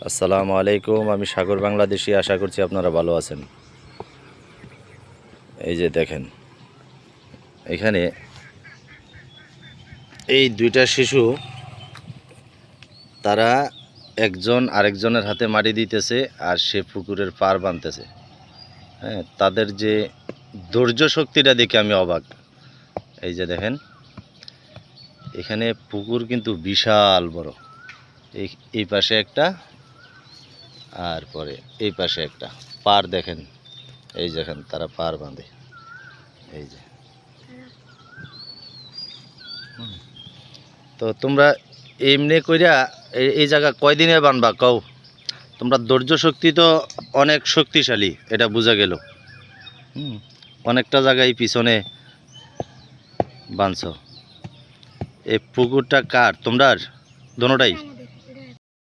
আসসালামু আলাইকুম। আমি সাগর বাংলাদেশি, আশা করছি আপনারা ভালো আছেন। এই যে দেখেন, এখানে এই দুইটা শিশু, তারা একজন আরেকজনের হাতে মাটি দিতেছে আর সে পুকুরের পাড় বানতেছে। হ্যাঁ, তাদের যে ধৈর্য শক্তিটা দেখে আমি অবাক। এই যে দেখেন, এখানে পুকুর কিন্তু বিশাল বড়। এই পাশে একটা, আর পরে এই পাশে একটা পাড় দেখেন। এই দেখেন তারা পাড় বাঁধে। এই যে, তো তোমরা এমনি কইরা এই জায়গা কয়দিনে বানবা কও? তোমরা ধৈর্য শক্তি তো অনেক শক্তিশালী, এটা বোঝা গেল। অনেকটা জায়গায় পিছনে বানছ। এই পুকুরটা কার? তোমরার? দোনোটাই?